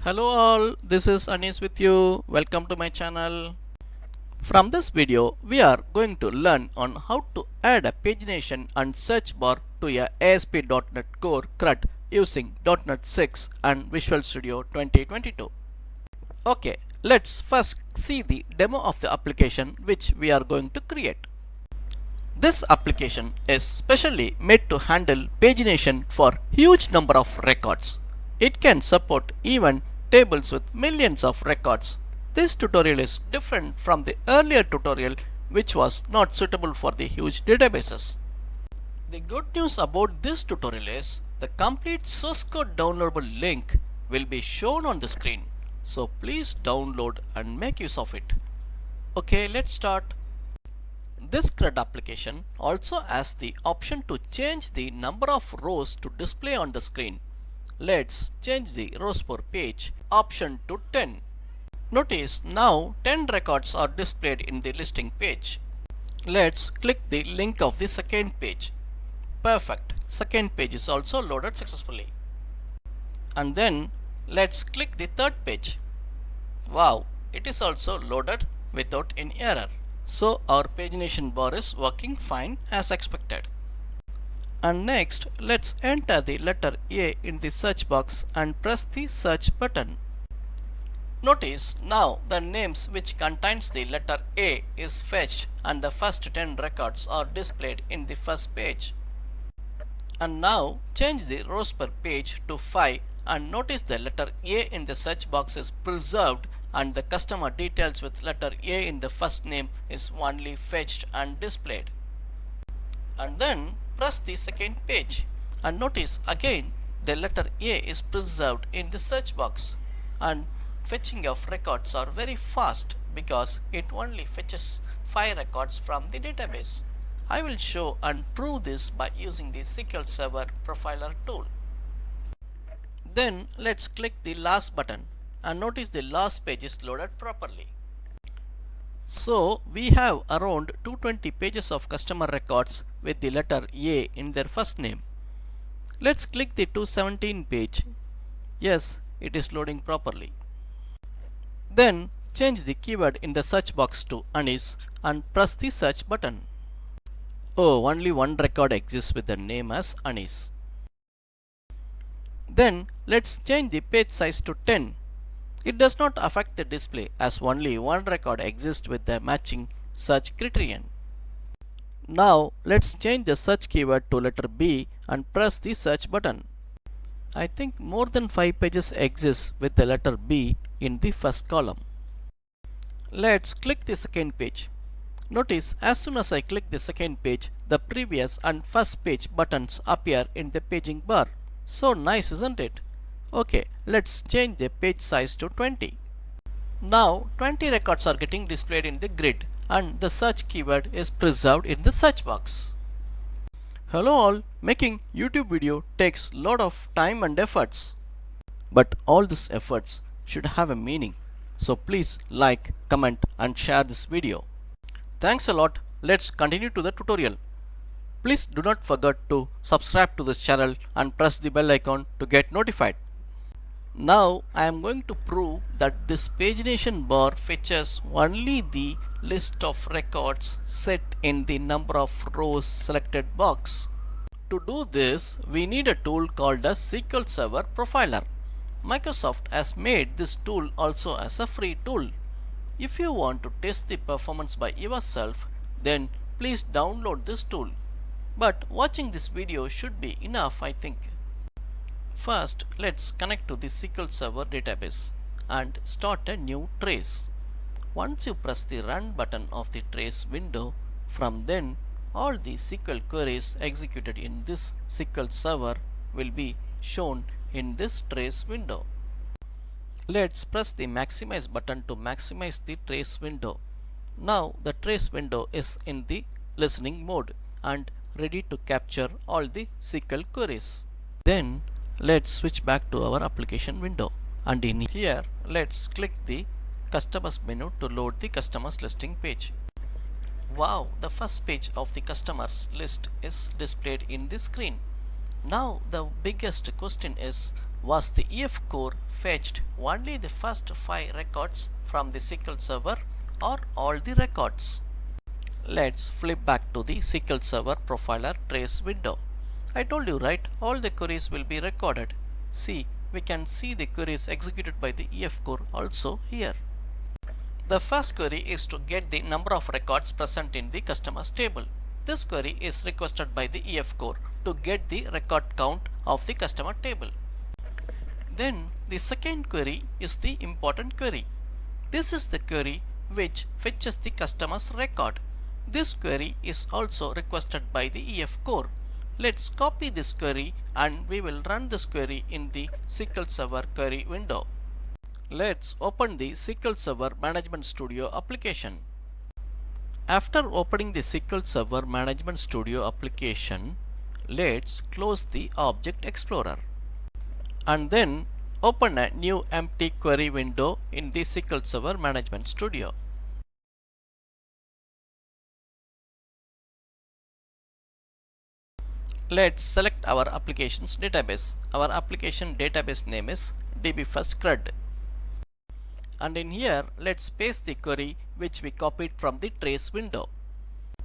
Hello all, this is Aniz with you. Welcome to my channel. From this video, we are going to learn on how to add a pagination and search bar to a ASP.NET Core CRUD using .NET 6 and Visual Studio 2022. Okay, let's first see the demo of the application which we are going to create. This application is specially made to handle pagination for huge number of records. It can support even tables with millions of records. This tutorial is different from the earlier tutorial which was not suitable for the huge databases. The good news about this tutorial is the complete source code downloadable link will be shown on the screen. So please download and make use of it. Okay, let's start. This CRUD application also has the option to change the number of rows to display on the screen. Let's change the rows per page option to 10. Notice now 10 records are displayed in the listing page. Let's click the link of the second page. Perfect. Second page is also loaded successfully. And then let's click the third page. Wow, it is also loaded without any error. So our pagination bar is working fine as expected. And next, let's enter the letter A in the search box and press the search button. Notice now the names which contains the letter A is fetched and the first 10 records are displayed in the first page. And now change the rows per page to 5 and notice the letter A in the search box is preserved and the customer details with letter A in the first name is only fetched and displayed. And then press the second page and notice again the letter A is preserved in the search box and fetching of records are very fast because it only fetches 5 records from the database. I will show and prove this by using the SQL Server profiler tool. Then let's click the last button and notice the last page is loaded properly. So we have around 220 pages of customer records with the letter A in their first name. Let's click the 217 page. Yes, it is loading properly. Then change the keyword in the search box to Aniz and press the search button. Oh, only one record exists with the name as Aniz. Then let's change the page size to 10. It does not affect the display as only one record exists with the matching search criterion. Now let's change the search keyword to letter B and press the search button. I think more than 5 pages exist with the letter B in the first column. Let's click the second page. Notice as soon as I click the second page, the previous and first page buttons appear in the paging bar. So nice, isn't it? Okay, let's change the page size to 20. Now 20 records are getting displayed in the grid and the search keyword is preserved in the search box. Hello all, making YouTube video takes lot of time and efforts. But all these efforts should have a meaning. So please like, comment and share this video. Thanks a lot. Let's continue to the tutorial. Please do not forget to subscribe to this channel and press the bell icon to get notified. Now I am going to prove that this pagination bar fetches only the list of records set in the number of rows selected box. To do this, we need a tool called as SQL Server Profiler. Microsoft has made this tool also as a free tool. If you want to test the performance by yourself, then please download this tool. But watching this video should be enough, I think. First, let's connect to the SQL Server database and start a new trace. Once you press the Run button of the trace window, from then all the SQL queries executed in this SQL Server will be shown in this trace window. Let's press the Maximize button to maximize the trace window. Now the trace window is in the listening mode and ready to capture all the SQL queries. Then let's switch back to our application window and in here let's click the customers menu to load the customers listing page. Wow, the first page of the customers list is displayed in the screen. Now the biggest question is Was the EF core fetched only the first 5 records from the SQL Server or all the records? Let's flip back to the SQL Server Profiler Trace window. I told you, right, all the queries will be recorded. See, we can see the queries executed by the EF core also here. The first query is to get the number of records present in the customers table. This query is requested by the EF core to get the record count of the customer table. Then the second query is the important query. This is the query which fetches the customer's record. This query is also requested by the EF core. Let's copy this query and we will run this query in the SQL Server query window. Let's open the SQL Server Management Studio application. After opening the SQL Server Management Studio application, let's close the Object Explorer and then open a new empty query window in the SQL Server Management Studio. Let's select our application's database. Our application database name is DBFirst CRUD. And in here, let's paste the query which we copied from the trace window.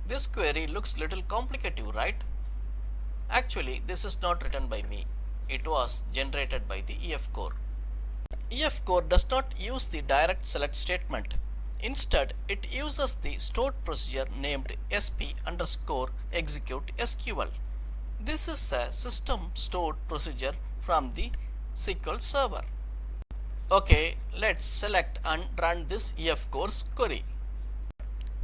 This query looks little complicated, right? Actually, this is not written by me. It was generated by the EF core. EF core does not use the direct select statement. Instead, it uses the stored procedure named sp_execute SQL. This is a system stored procedure from the SQL Server. Okay, let's select and run this EF core's query.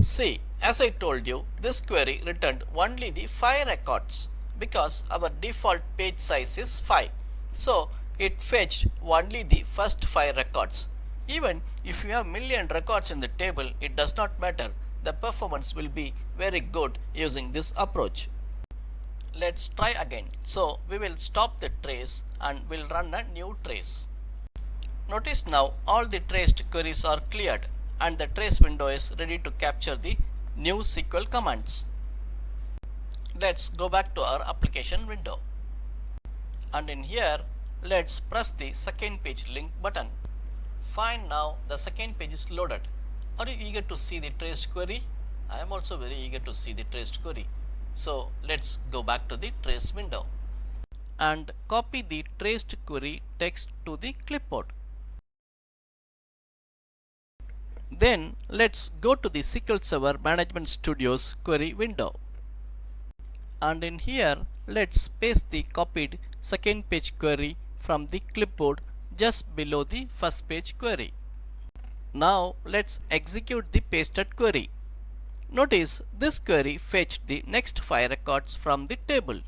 See, as I told you, this query returned only the 5 records because our default page size is 5. So, it fetched only the first 5 records. Even if you have million records in the table, it does not matter. The performance will be very good using this approach. Let's try again. So, we will stop the trace and we'll run a new trace. Notice now all the traced queries are cleared and the trace window is ready to capture the new SQL commands. Let's go back to our application window. And in here, let's press the second page link button. Fine, now the second page is loaded. Are you eager to see the traced query? I am also very eager to see the traced query. So let's go back to the trace window and copy the traced query text to the clipboard. Then let's go to the SQL Server Management Studio's query window. And in here, let's paste the copied second page query from the clipboard just below the first page query. Now let's execute the pasted query. Notice this query fetched the next 5 records from the table.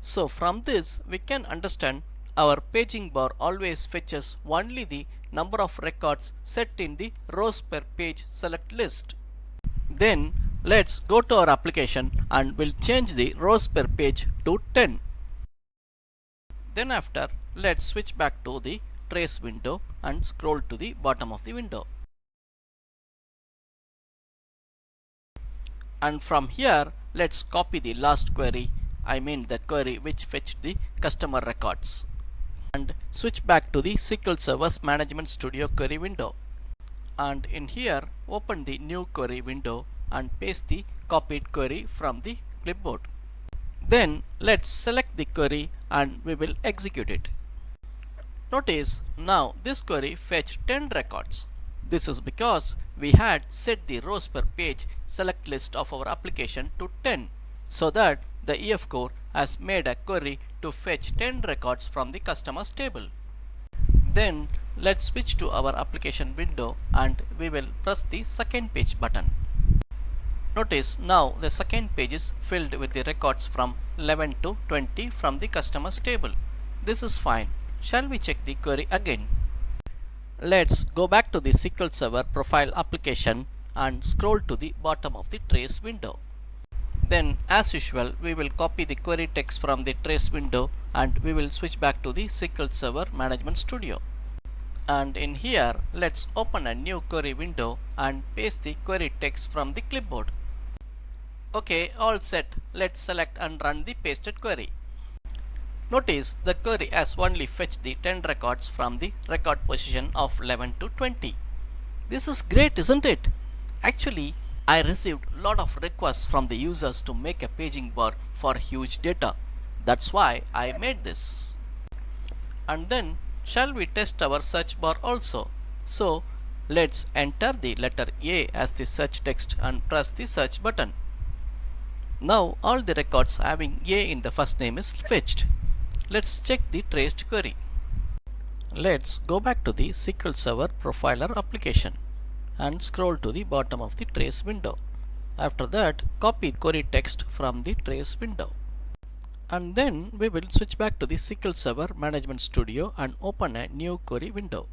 So from this we can understand our paging bar always fetches only the number of records set in the rows per page select list. Then let's go to our application and we'll change the rows per page to 10. Then after, let's switch back to the trace window and scroll to the bottom of the window. And from here, let's copy the last query, I mean the query which fetched the customer records, and switch back to the SQL Server's Management Studio query window. And in here, open the new query window and paste the copied query from the clipboard. Then let's select the query and we will execute it. Notice now this query fetched 10 records. This is because we had set the rows per page select list of our application to 10, so that the EF core has made a query to fetch 10 records from the customers table. Then let's switch to our application window and we will press the second page button. Notice now the second page is filled with the records from 11 to 20 from the customers table. This is fine. Shall we check the query again? Let's go back to the SQL Server profile application and scroll to the bottom of the trace window. Then as usual, we will copy the query text from the trace window and we will switch back to the SQL Server Management Studio. And in here, let's open a new query window and paste the query text from the clipboard. Okay, all set. Let's select and run the pasted query. Notice the query has only fetched the 10 records from the record position of 11 to 20. This is great, isn't it? Actually, I received a lot of requests from the users to make a paging bar for huge data. That's why I made this. And then, shall we test our search bar also? So, let's enter the letter A as the search text and press the search button. Now all the records having A in the first name is fetched. Let's check the traced query. Let's go back to the SQL Server Profiler application and scroll to the bottom of the trace window. After that, copy query text from the trace window. And then we will switch back to the SQL Server Management Studio and open a new query window.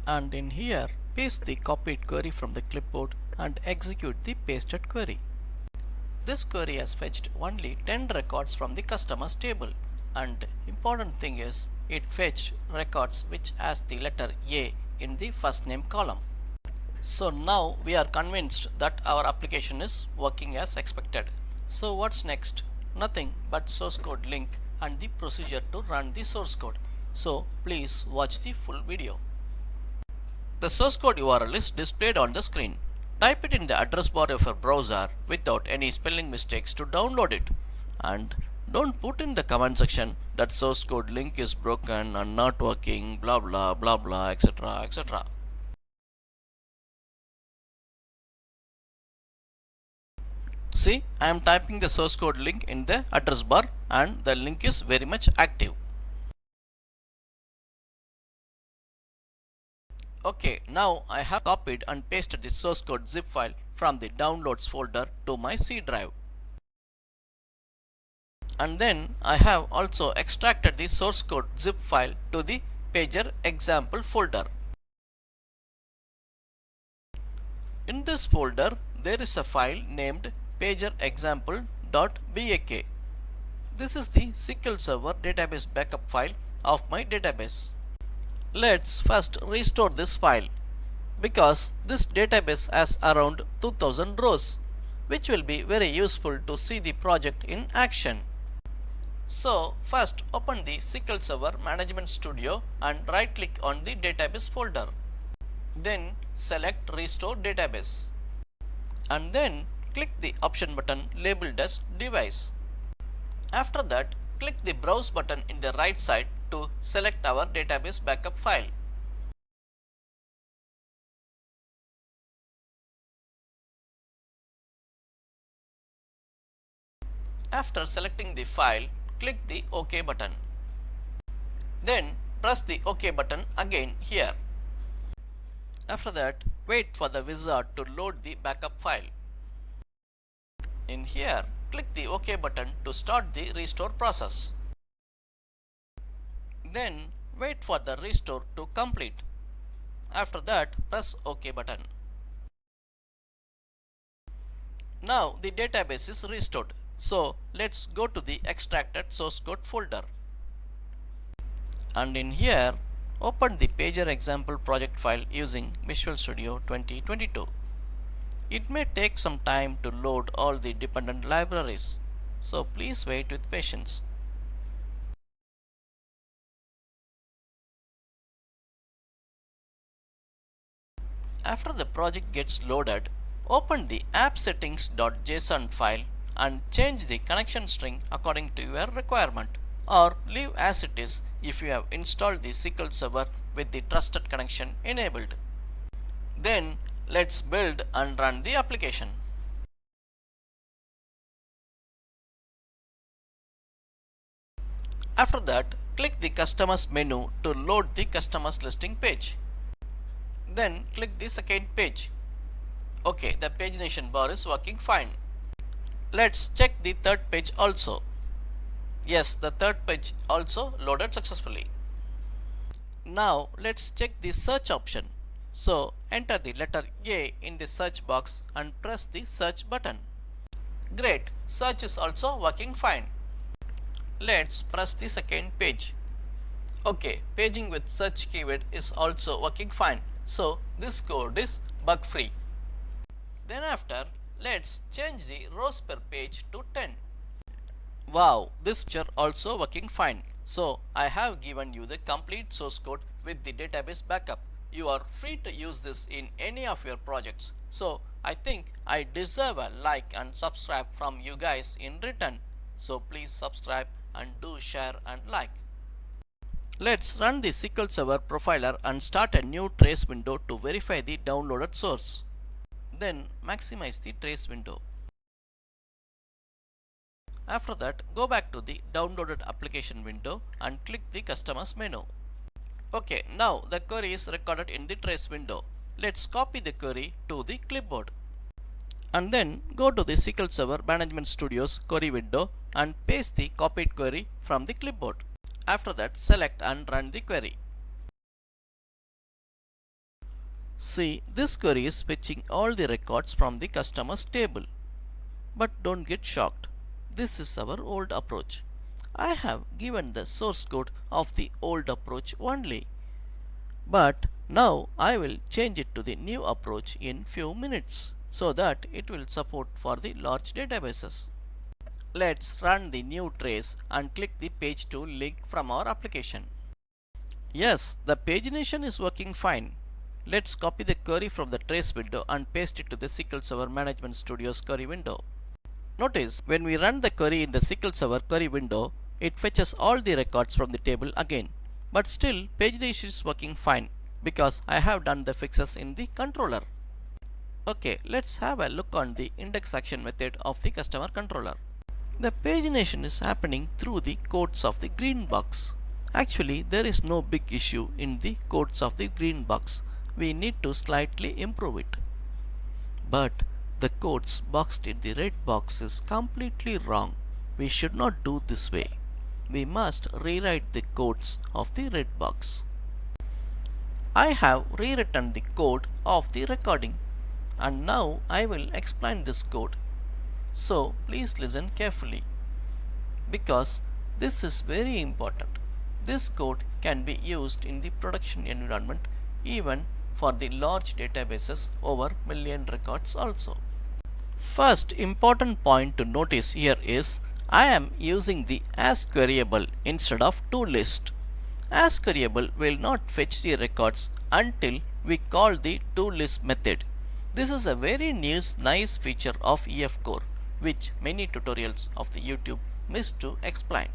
And in here, paste the copied query from the clipboard and execute the pasted query. This query has fetched only 10 records from the customers table, and important thing is it fetched records which has the letter A in the first name column. So now we are convinced that our application is working as expected. So what's next? Nothing but source code link and the procedure to run the source code. So please watch the full video. The source code URL is displayed on the screen. Type it in the address bar of your browser without any spelling mistakes to download it. And don't put in the comment section that source code link is broken and not working, blah blah blah blah, etc. etc. See, I am typing the source code link in the address bar and the link is very much active. Okay, now I have copied and pasted the source code zip file from the downloads folder to my C drive. And then I have also extracted the source code zip file to the pager example folder. In this folder, there is a file named pagerexample.bak. This is the SQL Server database backup file of my database. Let's first restore this file because this database has around 2000 rows, which will be very useful to see the project in action. So first open the SQL Server Management Studio and right click on the database folder. Then select Restore Database and then click the option button labeled as Device. After that, click the Browse button in the right side to select our database backup file. After selecting the file, click the OK button. Then press the OK button again here. After that, wait for the wizard to load the backup file. In here, click the OK button to start the restore process. Then wait for the restore to complete. After that, press OK button. Now the database is restored. So let's go to the extracted source code folder. And in here, open the pager example project file using Visual Studio 2022. It may take some time to load all the dependent libraries, so please wait with patience. After the project gets loaded, open the appsettings.json file and change the connection string according to your requirement, or leave as it is if you have installed the SQL Server with the trusted connection enabled. Then let's build and run the application. After that, click the Customers menu to load the Customers listing page. Then click the second page. Okay, the pagination bar is working fine. Let's check the third page also. Yes, the third page also loaded successfully. Now let's check the search option. So enter the letter A in the search box and press the search button. Great, search is also working fine. Let's press the second page. Okay, paging with search keyword is also working fine. So this code is bug free. Then after, let's change the rows per page to 10. Wow, this picture also working fine. So I have given you the complete source code with the database backup. You are free to use this in any of your projects. So I think I deserve a like and subscribe from you guys in return. So please subscribe and do share and like. Let's run the SQL Server profiler and start a new trace window to verify the downloaded source. Then maximize the trace window. After that, go back to the downloaded application window and click the customers menu. Okay, now the query is recorded in the trace window. Let's copy the query to the clipboard. And then go to the SQL Server Management Studio's query window and paste the copied query from the clipboard. After that, select and run the query. See, this query is fetching all the records from the customers table. But don't get shocked. This is our old approach. I have given the source code of the old approach only. But now I will change it to the new approach in few minutes so that it will support for the large databases. Let's run the new trace and click the page 2 link from our application. Yes, the pagination is working fine. Let's copy the query from the trace window and paste it to the SQL Server Management Studio's query window. Notice when we run the query in the SQL Server query window, it fetches all the records from the table again. But still, pagination is working fine because I have done the fixes in the controller. Okay, let's have a look on the index action method of the customer controller. The pagination is happening through the codes of the green box. Actually, there is no big issue in the codes of the green box. We need to slightly improve it. But the codes boxed in the red box is completely wrong. We should not do this way. We must rewrite the codes of the red box. I have rewritten the code of the recording and now I will explain this code. So please listen carefully because this is very important. This code can be used in the production environment even for the large databases over million records also. First important point to notice here is I am using the as queryable instead of toList. As queryable will not fetch the records until we call the toList method. This is a very nice feature of EF Core which many tutorials of the YouTube miss to explain.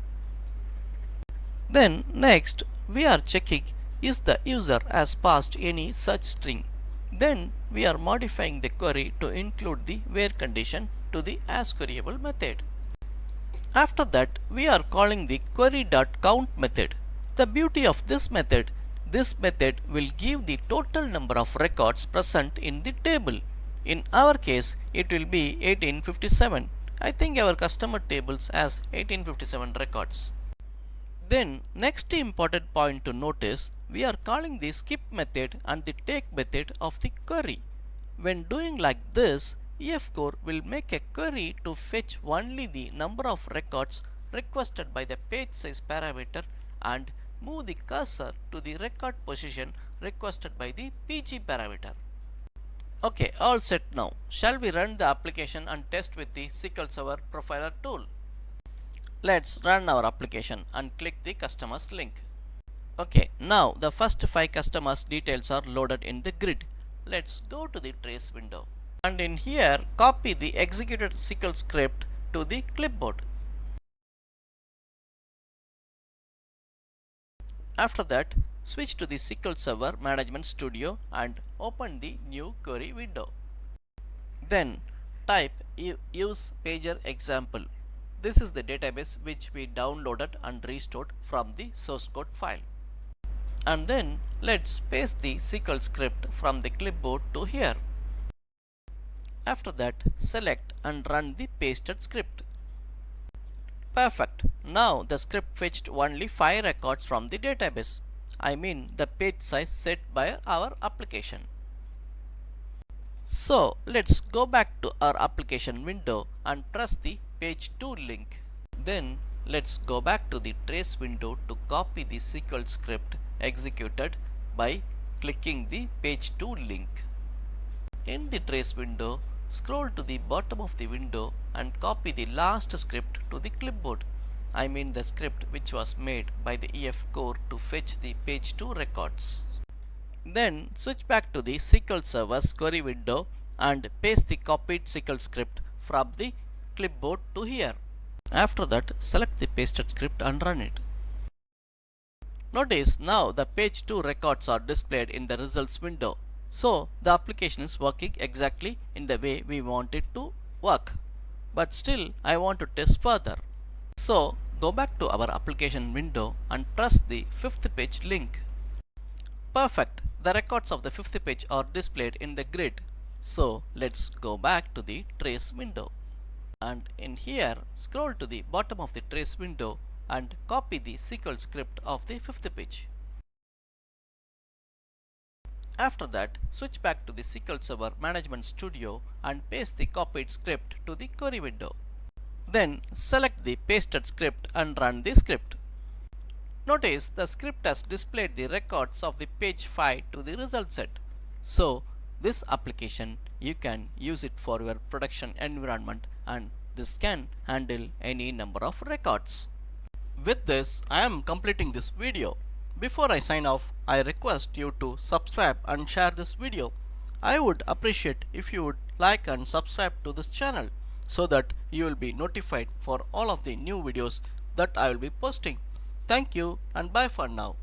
Then next we are checking is the user has passed any such string. Then we are modifying the query to include the where condition to the as queryable method. After that we are calling the query.count method. The beauty of this method will give the total number of records present in the table. In our case it will be 1857. I think our customer tables has 1857 records. Then next important point to notice, we are calling the skip method and the take method of the query. When doing like this, EF Core will make a query to fetch only the number of records requested by the page size parameter and move the cursor to the record position requested by the PG parameter. Okay, all set now. Shall we run the application and test with the SQL Server Profiler tool? Let's run our application and click the customers link. Okay, now the first 5 customers details are loaded in the grid. Let's go to the trace window. And in here, copy the executed SQL script to the clipboard. After that, switch to the SQL Server Management Studio and open the new query window. Then type use pager example. This is the database which we downloaded and restored from the source code file. And then let's paste the SQL script from the clipboard to here. After that, select and run the pasted script. Perfect. Now the script fetched only 5 records from the database. I mean the page size set by our application. So let's go back to our application window and press the page 2 link. Then let's go back to the trace window to copy the SQL script executed by clicking the page 2 link. In the trace window, scroll to the bottom of the window and copy the last script to the clipboard. I mean the script which was made by the EF core to fetch the page 2 records. Then switch back to the SQL Server's query window and paste the copied SQL script from the clipboard to here. After that, select the pasted script and run it. Notice now the page 2 records are displayed in the results window. So the application is working exactly in the way we want it to work. But still I want to test further. So go back to our application window and press the fifth page link. Perfect. The records of the fifth page are displayed in the grid. So let's go back to the trace window. And in here, scroll to the bottom of the trace window and copy the SQL script of the fifth page. After that, switch back to the SQL Server Management Studio and paste the copied script to the query window. Then select the pasted script and run the script. Notice the script has displayed the records of the page 5 to the result set. So this application you can use it for your production environment, and this can handle any number of records. With this, I am completing this video. Before I sign off, I request you to subscribe and share this video. I would appreciate if you would like and subscribe to this channel so that you will be notified for all of the new videos that I will be posting. Thank you and bye for now.